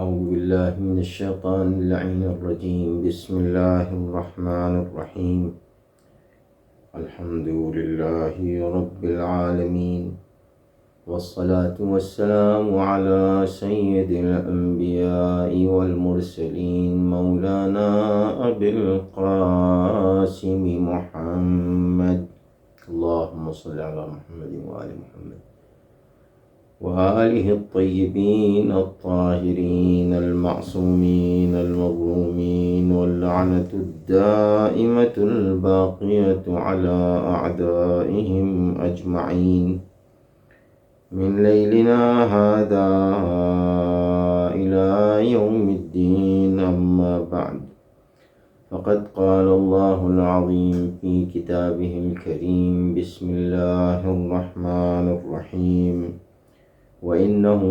أعوذ بالله من الشيطان اللعين الرجيم. بسم الله الرحمن الرحيم. الحمد لله رب العالمين، والصلاة والسلام على سيد الأنبياء والمرسلين مولانا أبي القاسم محمد. اللهم صل على محمد وآل محمد وآله الطيبين الطاهرين المعصومين المظلومين، واللعنة الدائمة الباقية على أعدائهم أجمعين من ليلنا هذا إلى يوم الدين. أما بعد، فقد قال الله العظيم في كتابه الكريم: بسم الله الرحمن الرحيم. وإنه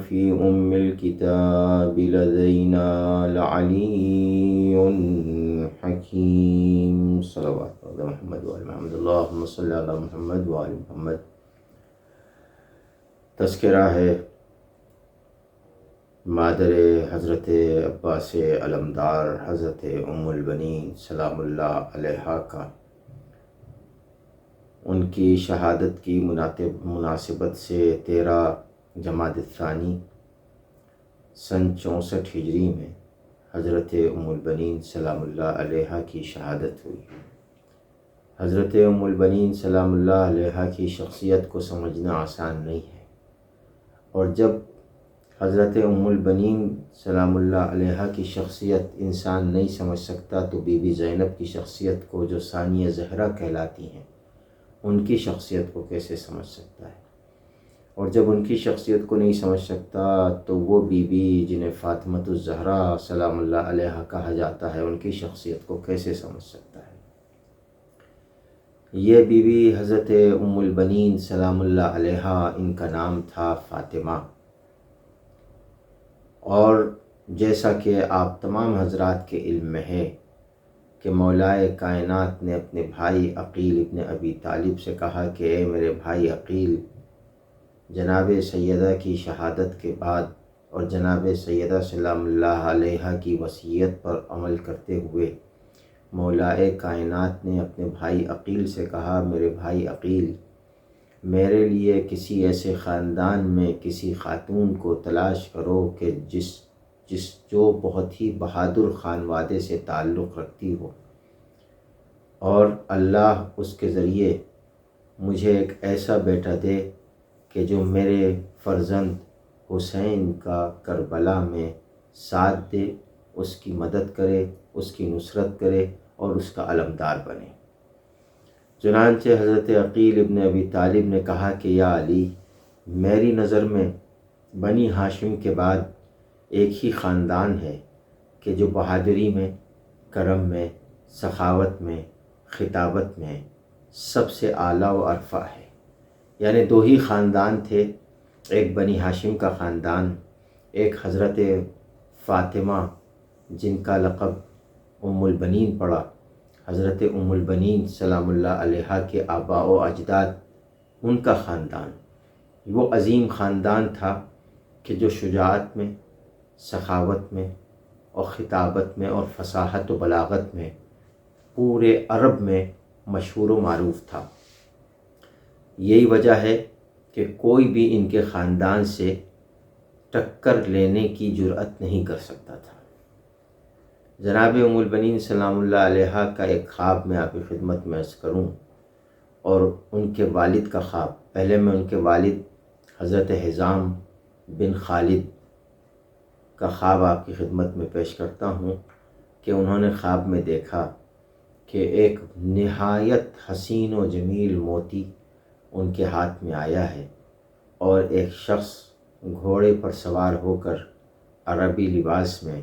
في أم الكتاب لدينا لعلي حكيم. صلوات على محمد وآل محمد. اللهم صل على محمد وآل محمد. تذکرہ ہے مادر حضرت عباس علمدار حضرت ام البنین سلام اللہ علیہا کا، ان کی شہادت کی مناسبت سے 13 جمادی الثانی سن 64 ہجری میں حضرت ام البنین سلام اللہ علیہا کی شہادت ہوئی۔ حضرت ام البنین سلام اللہ علیہا کی شخصیت کو سمجھنا آسان نہیں ہے، اور جب حضرت ام البنین سلام اللہ علیہا کی شخصیت انسان نہیں سمجھ سکتا تو بی بی زینب کی شخصیت کو، جو ثانیہ زہرا کہلاتی ہیں، ان کی شخصیت کو کیسے سمجھ سکتا ہے؟ اور جب ان کی شخصیت کو نہیں سمجھ سکتا تو وہ بی بی جنہیں فاطمۃ الزہرا سلام اللہ علیہا کہا جاتا ہے، ان کی شخصیت کو کیسے سمجھ سکتا ہے؟ یہ بی بی حضرت ام البنین سلام اللہ علیہا، ان کا نام تھا فاطمہ، اور جیسا کہ آپ تمام حضرات کے علم میں ہے کہ مولائے کائنات نے اپنے بھائی عقیل ابن ابی طالب سے کہا کہ اے میرے بھائی عقیل، جناب سیدہ کی شہادت کے بعد اور جناب سیدہ سلام اللہ علیہا کی وصیت پر عمل کرتے ہوئے مولائے کائنات نے اپنے بھائی عقیل سے کہا، میرے بھائی عقیل، میرے لیے کسی ایسے خاندان میں کسی خاتون کو تلاش کرو کہ جو بہت ہی بہادر خانوادے سے تعلق رکھتی ہو، اور اللہ اس کے ذریعے مجھے ایک ایسا بیٹا دے کہ جو میرے فرزند حسین کا کربلا میں ساتھ دے، اس کی مدد کرے، اس کی نصرت کرے اور اس کا علمدار بنے۔ چنانچہ حضرت عقیل ابن ابی طالب نے کہا کہ یا علی، میری نظر میں بنی ہاشم کے بعد ایک ہی خاندان ہے کہ جو بہادری میں، کرم میں، سخاوت میں، خطابت میں سب سے اعلیٰ و ارفع ہے۔ یعنی 2 ہی خاندان تھے، ایک بنی ہاشم کا خاندان، ایک حضرت فاطمہ جن کا لقب ام البنین پڑا، حضرت ام البنین سلام اللہ علیہا کے آباء و اجداد، ان کا خاندان۔ وہ عظیم خاندان تھا کہ جو شجاعت میں، سخاوت میں اور خطابت میں اور فصاحت و بلاغت میں پورے عرب میں مشہور و معروف تھا۔ یہی وجہ ہے کہ کوئی بھی ان کے خاندان سے ٹکر لینے کی جرأت نہیں کر سکتا تھا۔ جناب ام البنین سلام اللہ علیہا کا ایک خواب میں آپ کی خدمت میں عرض کروں، اور ان کے والد کا خواب۔ پہلے میں ان کے والد حضرت حزام بن خالد کا خواب آپ کی خدمت میں پیش کرتا ہوں کہ انہوں نے خواب میں دیکھا کہ ایک نہایت حسین و جمیل موتی ان کے ہاتھ میں آیا ہے، اور ایک شخص گھوڑے پر سوار ہو کر عربی لباس میں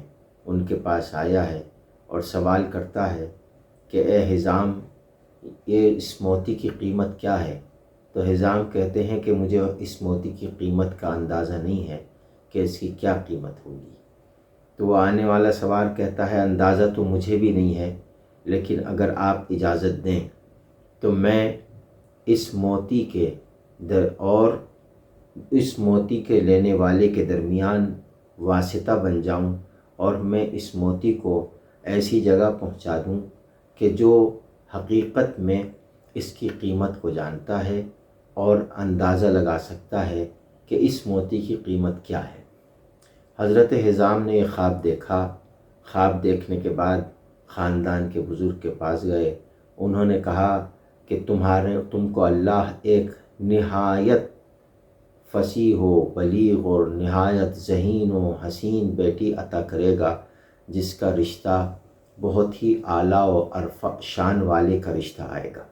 ان کے پاس آیا ہے اور سوال کرتا ہے کہ اے حزام، یہ اس موتی کی قیمت کیا ہے؟ تو حزام کہتے ہیں کہ مجھے اس موتی کی قیمت کا اندازہ نہیں ہے کہ اس کی کیا قیمت ہوگی۔ تو وہ آنے والا سوار کہتا ہے اندازہ تو مجھے بھی نہیں ہے، لیکن اگر آپ اجازت دیں تو میں اس موتی کے اور اس موتی کے لینے والے کے درمیان واسطہ بن جاؤں اور میں اس موتی کو ایسی جگہ پہنچا دوں کہ جو حقیقت میں اس کی قیمت کو جانتا ہے اور اندازہ لگا سکتا ہے کہ اس موتی کی قیمت کیا ہے۔ حضرت حزام نے یہ خواب دیکھا۔ خواب دیکھنے کے بعد خاندان کے بزرگ کے پاس گئے۔ انہوں نے کہا کہ تم کو اللہ ایک نہایت فصیح و بلیغ اور نہایت ذہین و حسین بیٹی عطا کرے گا، جس کا رشتہ بہت ہی اعلیٰ و ارفع شان والے کا رشتہ آئے گا۔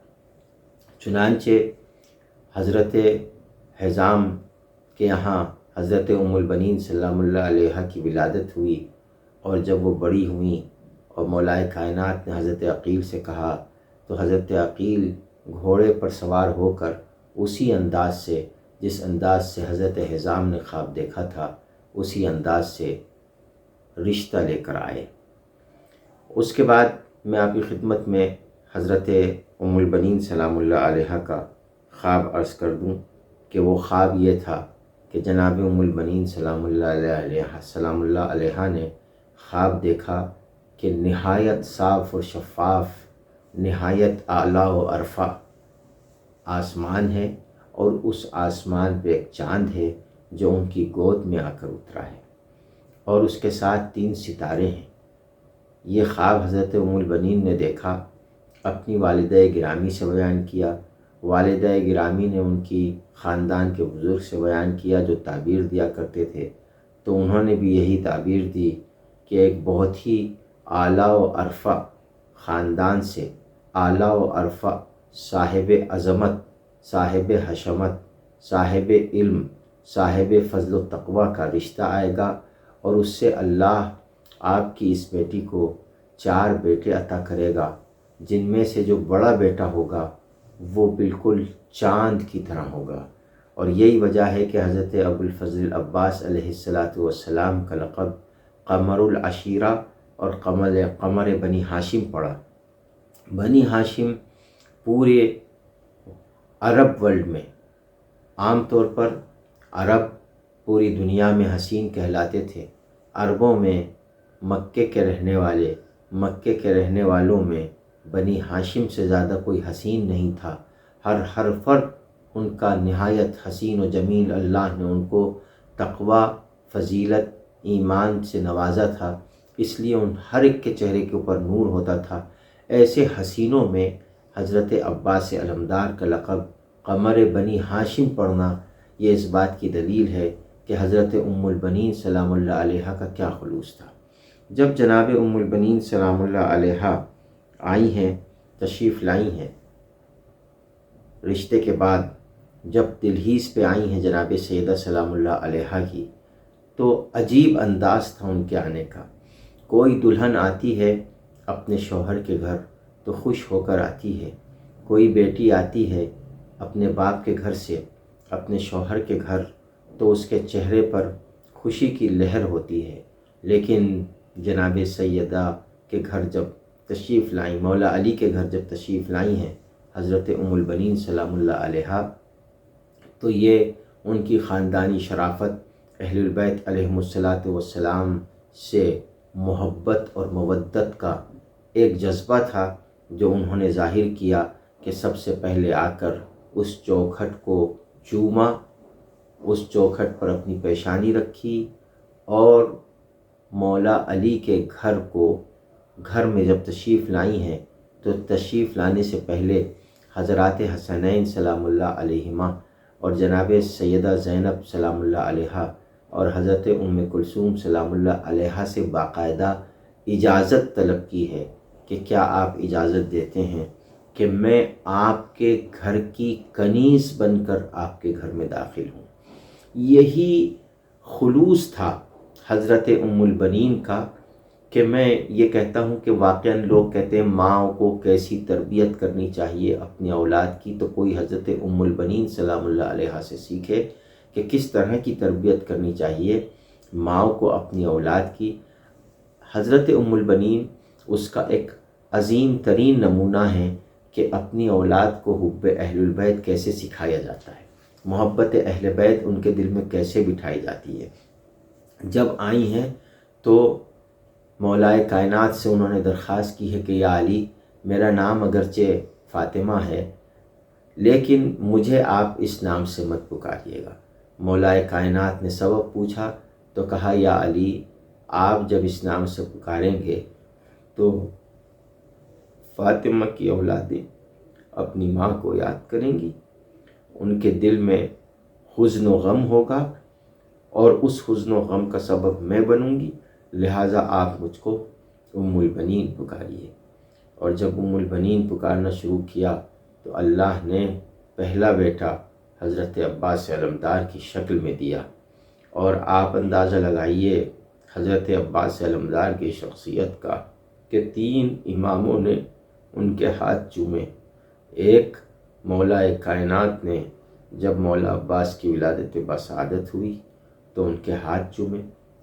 چنانچہ حضرت حزام کے یہاں حضرت ام البنین سلام اللہ علیہا کی ولادت ہوئی، اور جب وہ بڑی ہوئیں اور مولائے کائنات نے حضرت عقیل سے کہا تو حضرت عقیل گھوڑے پر سوار ہو کر اسی انداز سے، جس انداز سے حضرت حزام نے خواب دیکھا تھا، اسی انداز سے رشتہ لے کر آئے۔ اس کے بعد میں آپ کی خدمت میں حضرت ام البنین سلام اللہ علیہا کا خواب عرض کر دوں کہ وہ خواب یہ تھا کہ جناب ام البنین سلام اللہ علیہا نے خواب دیکھا کہ نہایت صاف و شفاف، نہایت اعلیٰ و ارفع آسمان ہے، اور اس آسمان پہ ایک چاند ہے جو ان کی گود میں آ کر اترا ہے، اور اس کے ساتھ 3 ستارے ہیں۔ یہ خواب حضرت ام البنین نے دیکھا، اپنی والدہ گرامی سے بیان کیا۔ والدہ گرامی نے ان کی خاندان کے بزرگ سے بیان کیا جو تعبیر دیا کرتے تھے، تو انہوں نے بھی یہی تعبیر دی کہ ایک بہت ہی اعلیٰ و ارفع خاندان سے، اعلیٰ و ارفع صاحب عظمت، صاحب حشمت، صاحب علم، صاحب فضل و تقوی کا رشتہ آئے گا، اور اس سے اللہ آپ کی اس بیٹی کو 4 بیٹے عطا کرے گا، جن میں سے جو بڑا بیٹا ہوگا وہ بالکل چاند کی طرح ہوگا۔ اور یہی وجہ ہے کہ حضرت ابو الفضل عباس علیہ السلام کا لقب قمر العشیرہ اور قمر بنی ہاشم پڑا۔ بنی ہاشم پورے عرب ورلڈ میں، عام طور پر عرب پوری دنیا میں حسین کہلاتے تھے۔ عربوں میں مکے کے رہنے والوں میں بنی ہاشم سے زیادہ کوئی حسین نہیں تھا۔ ہر فرد ان کا نہایت حسین و جمیل، اللہ نے ان کو تقوی، فضیلت، ایمان سے نوازا تھا، اس لیے ان ہر ایک کے چہرے کے اوپر نور ہوتا تھا۔ ایسے حسینوں میں حضرت عباس علمدار کا لقب قمر بنی ہاشم پڑھنا، یہ اس بات کی دلیل ہے کہ حضرت ام البنین سلام اللہ علیہا کا کیا خلوص تھا۔ جب جناب ام البنین سلام اللہ علیہا آئی ہیں، تشریف لائی ہیں، رشتے کے بعد جب دلہیز پہ آئی ہیں جناب سیدہ سلام اللہ علیہا کی، تو عجیب انداز تھا ان کے آنے کا۔ کوئی دلہن آتی ہے اپنے شوہر کے گھر تو خوش ہو کر آتی ہے، کوئی بیٹی آتی ہے اپنے باپ کے گھر سے اپنے شوہر کے گھر تو اس کے چہرے پر خوشی کی لہر ہوتی ہے، لیکن جناب سیدہ کے گھر جب تشریف لائیں، مولا علی کے گھر جب تشریف لائی ہیں حضرت ام البنین سلام اللہ علیہا، تو یہ ان کی خاندانی شرافت، اہل البیت علیہم السلام سے محبت اور مودت کا ایک جذبہ تھا جو انہوں نے ظاہر کیا کہ سب سے پہلے آ کر اس چوکھٹ کو چوما، اس چوکھٹ پر اپنی پیشانی رکھی، اور مولا علی کے گھر میں جب تشریف لائی ہیں تو تشریف لانے سے پہلے حضرات حسنین سلام اللہ علیہما اور جناب سیدہ زینب سلام اللہ علیہا اور حضرت ام کلثوم سلام اللہ علیہا سے باقاعدہ اجازت طلب کی ہے کہ کیا آپ اجازت دیتے ہیں کہ میں آپ کے گھر کی کنیز بن کر آپ کے گھر میں داخل ہوں۔ یہی خلوص تھا حضرت ام البنین کا کہ میں یہ کہتا ہوں کہ واقعاً لوگ کہتے ہیں ماں کو کیسی تربیت کرنی چاہیے اپنی اولاد کی، تو کوئی حضرت ام البنین سلام اللہ علیہا سے سیکھے کہ کس طرح کی تربیت کرنی چاہیے ماں کو اپنی اولاد کی۔ حضرت ام البنین اس کا ایک عظیم ترین نمونہ ہے کہ اپنی اولاد کو حب اہل البیت کیسے سکھایا جاتا ہے، محبت اہل بیت ان کے دل میں کیسے بٹھائی جاتی ہے۔ جب آئی ہیں تو مولائے کائنات سے انہوں نے درخواست کی ہے کہ یا علی، میرا نام اگرچہ فاطمہ ہے لیکن مجھے آپ اس نام سے مت پکاریے گا۔ مولائے کائنات نے سبب پوچھا تو کہا یا علی، آپ جب اس نام سے پکاریں گے تو فاطمہ کی اولادیں اپنی ماں کو یاد کریں گی، ان کے دل میں حزن و غم ہوگا اور اس حزن و غم کا سبب میں بنوں گی، لہٰذا آپ مجھ کو ام البنین پکاریے۔ اور جب ام البنین پکارنا شروع کیا تو اللہ نے پہلا بیٹا حضرت عباس علمدار کی شکل میں دیا، اور آپ اندازہ لگائیے حضرت عباس علمدار کی شخصیت کا کہ 3 اماموں نے ان کے ہاتھ چومے۔ ایک مولائے کائنات نے جب مولا عباس کی ولادت بسعادت ہوئی تو ان کے ہاتھ چومے،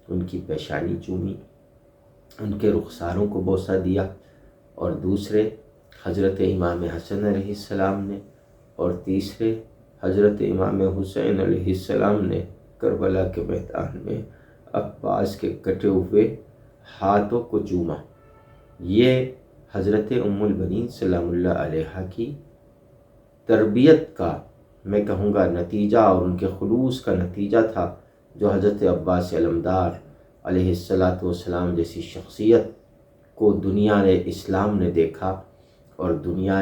ان کی پیشانی چومی، ان کے رخساروں کو بوسہ دیا، اور دوسرے حضرت امام حسن علیہ السلام نے، اور تیسرے حضرت امام حسین علیہ السلام نے کربلا کے میدان میں عباس کے کٹے ہوئے ہاتھوں کو چوما۔ یہ حضرت ام البنین سلام اللہ علیہا کی تربیت کا میں کہوں گا نتیجہ اور ان کے خلوص کا نتیجہ تھا، جو حضرت عباس علمدار علیہ السلام جیسی شخصیت کو دنیا اسلام نے دیکھا اور دنیا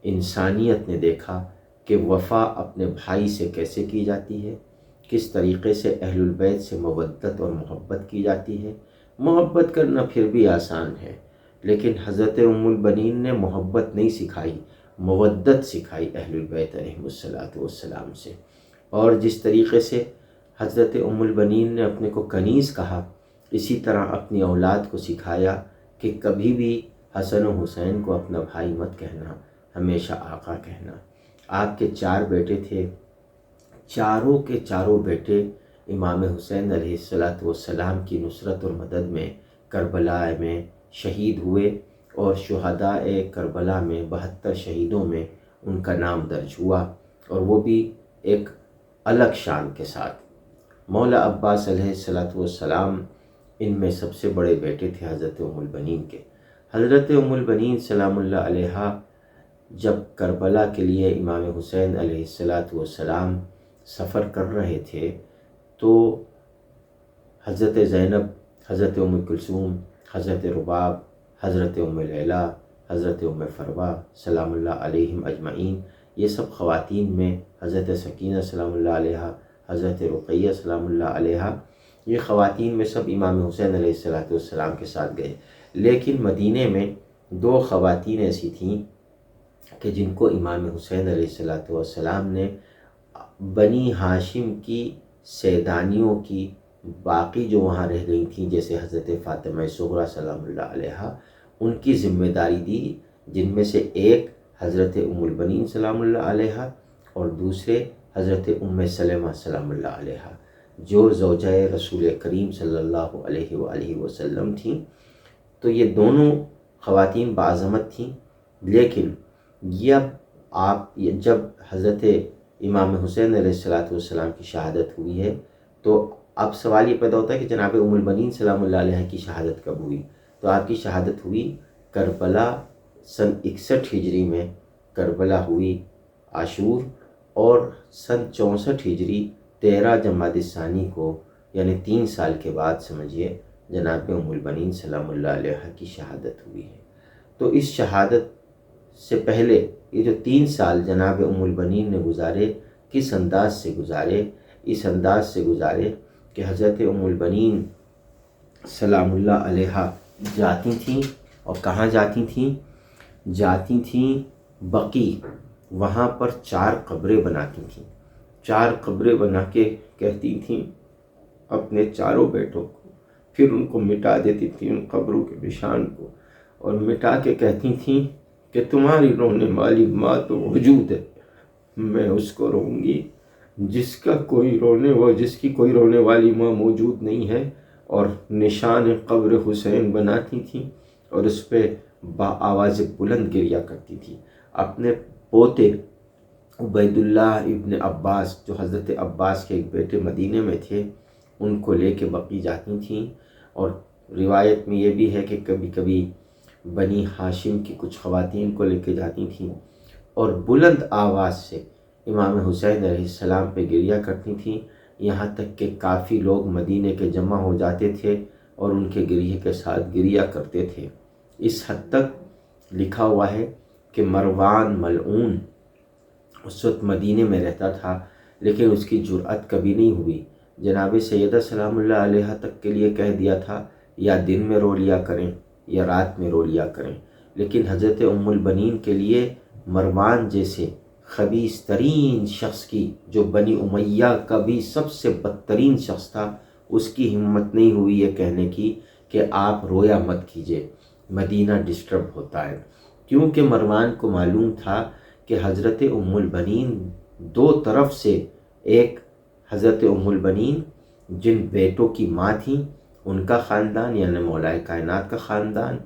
انسانیت نے دیکھا کہ وفا اپنے بھائی سے کیسے کی جاتی ہے، کس طریقے سے اہل البیت سے مودت اور محبت کی جاتی ہے۔ محبت کرنا پھر بھی آسان ہے، لیکن حضرت ام البنین نے محبت نہیں سکھائی، مودت سکھائی اہل البیت علیہ السلام سے۔ اور جس طریقے سے حضرت ام البنین نے اپنے کو کنیز کہا، اسی طرح اپنی اولاد کو سکھایا کہ کبھی بھی حسن و حسین کو اپنا بھائی مت کہنا، ہمیشہ آقا کہنا۔ آپ کے 4 بیٹے تھے، چاروں کے چاروں بیٹے امام حسین علیہ السلام کی نصرت اور مدد میں کربلا میں شہید ہوئے، اور شہداء کربلا میں 72 شہیدوں میں ان کا نام درج ہوا، اور وہ بھی ایک الگ شان کے ساتھ۔ مولا عباس علیہ السلام ان میں سب سے بڑے بیٹے تھے حضرت ام البنین کے۔ حضرت ام البنین سلام اللہ علیہا جب کربلا کے لیے امام حسین علیہ السلام سفر کر رہے تھے تو حضرت زینب، حضرت ام کلثوم، حضرت رباب، حضرت ام لیلہ، حضرت ام فروہ سلام اللہ علیہم اجمعین، یہ سب خواتین میں حضرت سکینہ سلام اللہ علیہا، حضرت رقیہ سلام اللہ علیہا، یہ خواتین میں سب امام حسین علیہ السلام کے ساتھ گئے۔ لیکن مدینے میں 2 خواتین ایسی تھیں کہ جن کو امام حسین علیہ السلام نے بنی ہاشم کی سیدانیوں کی باقی جو وہاں رہ گئی تھیں، جیسے حضرت فاطمہ صغریٰ سلام اللہ علیہا، ان کی ذمہ داری دی، جن میں سے ایک حضرت ام البنین سلام اللہ علیہا اور دوسرے حضرت ام سلمہ سلام اللہ علیہا، جو زوجہ رسول کریم صلی اللہ علیہ وآلہ وسلم تھیں۔ تو یہ دونوں خواتین بعظمت تھیں، لیکن جب حضرت امام حسین علیہ السلام کی شہادت ہوئی ہے تو اب سوال یہ پیدا ہوتا ہے کہ جناب ام البنین سلام اللہ علیہ کی شہادت کب ہوئی؟ تو آپ کی شہادت ہوئی کربلا سن 61 ہجری میں کربلا ہوئی عاشور، اور سن 64 ہجری 13 جمادی الثانی کو، یعنی 3 سال کے بعد سمجھیے، جناب ام البنین سلام اللہ علیہ کی شہادت ہوئی ہے۔ تو اس شہادت سے پہلے یہ جو 3 سال جناب ام البنین نے گزارے، کس انداز سے گزارے؟ اس انداز سے گزارے کہ حضرت ام البنین سلام اللہ علیہ جاتی تھیں، اور کہاں جاتی تھیں؟ جاتی تھیں بقیع، وہاں پر 4 قبریں بناتی تھیں، 4 قبریں بنا کے کہتی تھیں اپنے چاروں بیٹوں کو، پھر ان کو مٹا دیتی تھیں ان قبروں کے نشان کو، اور مٹا کے کہتی تھیں کہ تمہاری رونے والی ماں تو موجود ہے، میں اس کو روں گی جس کی کوئی رونے والی ماں موجود نہیں ہے، اور نشان قبر حسین بناتی تھیں اور اس پہ آواز بلند گریا کرتی تھی۔ اپنے پوتے عبید اللہ ابن عباس، جو حضرت عباس کے ایک بیٹے مدینے میں تھے، ان کو لے کے بقی جاتی تھیں، اور روایت میں یہ بھی ہے کہ کبھی کبھی بنی ہاشم کی کچھ خواتین کو لے کے جاتی تھیں اور بلند آواز سے امام حسین علیہ السلام پہ گریہ کرتی تھیں، یہاں تک کہ کافی لوگ مدینے کے جمع ہو جاتے تھے اور ان کے گریہ کے ساتھ گریہ کرتے تھے۔ اس حد تک لکھا ہوا ہے کہ مروان ملعون اس وقت مدینے میں رہتا تھا، لیکن اس کی جرأت کبھی نہیں ہوئی جناب سیدہ سلام اللہ علیہ تک کے لیے کہہ دیا تھا یا دن میں رو لیا کریں یا رات میں رو لیا کریں، لیکن حضرت ام البنین کے لیے مروان جیسے خبیث ترین شخص کی، جو بنی امیہ کا بھی سب سے بدترین شخص تھا، اس کی ہمت نہیں ہوئی یہ کہنے کی کہ آپ رویا مت کیجئے، مدینہ ڈسٹرب ہوتا ہے، کیونکہ مروان کو معلوم تھا کہ حضرت ام البنین دو طرف سے، ایک حضرت ام البنین جن بیٹوں کی ماں تھیں ان کا خاندان یعنی مولا کائنات کا خاندان،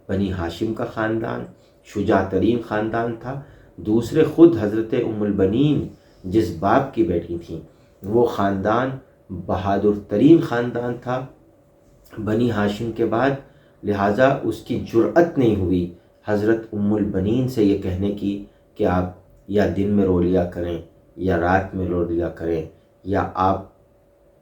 بنی ہاشم کا خاندان شجاع ترین خاندان تھا، دوسرے خود حضرت ام البنین جس باپ کی بیٹی تھیں وہ خاندان بہادر ترین خاندان تھا بنی ہاشم کے بعد، لہٰذا اس کی جرأت نہیں ہوئی حضرت ام البنین سے یہ کہنے کی کہ آپ یا دن میں رو لیا کریں یا رات میں رو لیا کریں یا آپ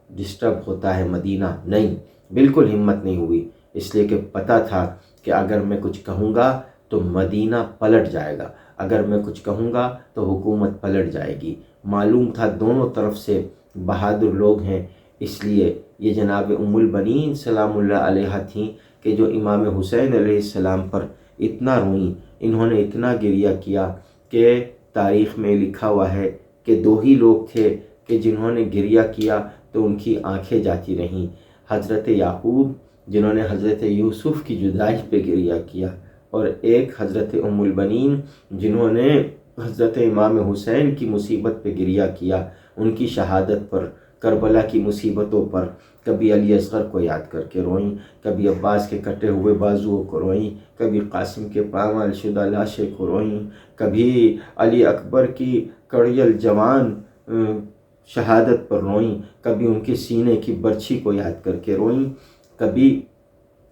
ڈسٹرب ہوتا ہے مدینہ، نہیں، بالکل ہمت نہیں ہوئی، اس لیے کہ پتہ تھا کہ اگر میں کچھ کہوں گا تو مدینہ پلٹ جائے گا، اگر میں کچھ کہوں گا تو حکومت پلٹ جائے گی، معلوم تھا دونوں طرف سے بہادر لوگ ہیں، اس لیے یہ جناب ام البنین سلام اللہ علیہ تھیں کہ جو امام حسین علیہ السلام پر اتنا روئیں، انہوں نے اتنا گریہ کیا کہ تاریخ میں لکھا ہوا ہے کہ دو ہی لوگ تھے کہ جنہوں نے گریہ کیا تو ان کی آنکھیں جاتی رہیں، حضرت یعقوب جنہوں نے حضرت یوسف کی جدائی پہ گریہ کیا، اور ایک حضرت ام البنین جنہوں نے حضرت امام حسین کی مصیبت پہ گریہ کیا، ان کی شہادت پر، کربلا کی مصیبتوں پر، کبھی علی اصغر کو یاد کر کے روئیں، کبھی عباس کے کٹے ہوئے بازوؤں کو روئیں، کبھی قاسم کے پامال شدہ لاشیں کو روئیں، کبھی علی اکبر کی کڑیل جوان شہادت پر روئیں، کبھی ان کے سینے کی برچھی کو یاد کر کے روئیں، کبھی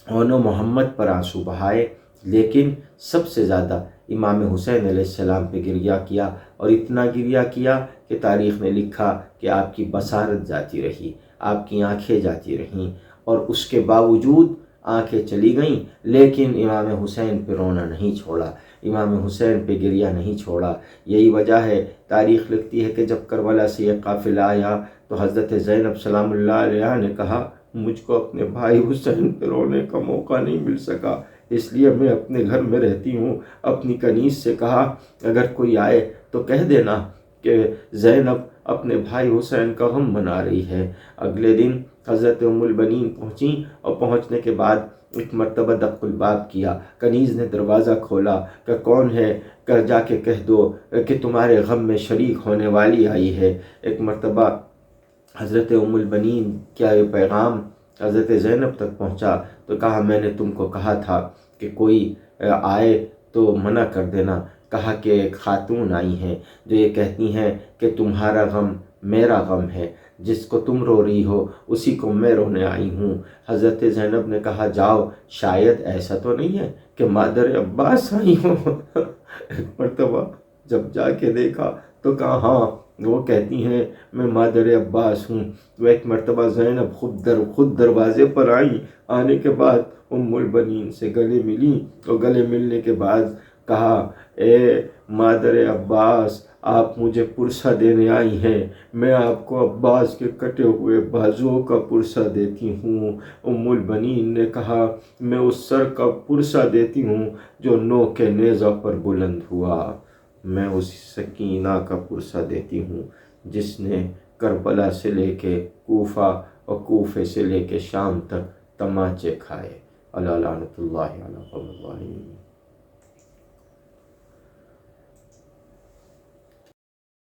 اون و محمد پر آنسو بہائے، لیکن سب سے زیادہ امام حسین علیہ السلام پہ گریہ کیا، اور اتنا گریہ کیا کہ تاریخ نے لکھا کہ آپ کی بصارت جاتی رہی، آپ کی آنکھیں جاتی رہیں، اور اس کے باوجود آنکھیں چلی گئیں لیکن امام حسین پہ رونا نہیں چھوڑا، امام حسین پہ گریہ نہیں چھوڑا۔ یہی وجہ ہے، تاریخ لکھتی ہے کہ جب کربلا سے یہ قافلہ آیا تو حضرت زینب سلام اللہ علیہ نے کہا مجھ کو اپنے بھائی حسین پہ رونے کا موقع نہیں مل سکا، اس لیے میں اپنے گھر میں رہتی ہوں۔ اپنی کنیز سے کہا اگر کوئی آئے تو کہہ دینا کہ زینب اپنے بھائی حسین کا غم منا رہی ہے۔ اگلے دن حضرت ام البنین پہنچیں، اور پہنچنے کے بعد ایک مرتبہ دق الباب کیا، کنیز نے دروازہ کھولا کہ کون ہے، کہ جا کے کہہ دو کہ تمہارے غم میں شریک ہونے والی آئی ہے۔ ایک مرتبہ حضرت ام البنین کیا یہ پیغام حضرت زینب تک پہنچا تو کہا میں نے تم کو کہا تھا کہ کوئی آئے تو منع کر دینا، کہا کہ ایک خاتون آئی ہیں جو یہ کہتی ہیں کہ تمہارا غم میرا غم ہے، جس کو تم رو رہی ہو اسی کو میں رونے آئی ہوں۔ حضرت زینب نے کہا جاؤ، شاید ایسا تو نہیں ہے کہ مادر عباس آئی ہوں۔ ایک مرتبہ جب جا کے دیکھا تو کہا ہاں وہ کہتی ہیں میں مادر عباس ہوں۔ وہ ایک مرتبہ زینب خود دروازے پر آئیں، آنے کے بعد ام البنین سے گلے ملی، اور گلے ملنے کے بعد کہا اے مادر عباس آپ مجھے پرسہ دینے آئی ہیں، میں آپ کو عباس کے کٹے ہوئے بازوؤں کا پرسہ دیتی ہوں۔ ام البنین نے کہا میں اس سر کا پرسہ دیتی ہوں جو نوک نیزہ پر بلند ہوا، میں اس سکینہ کا پرسہ دیتی ہوں جس نے کربلا سے لے کے کوفہ اور کوفے سے لے کے شام تک تماچے کھائے۔ اللہ لعنت اللہ علی الظالمین۔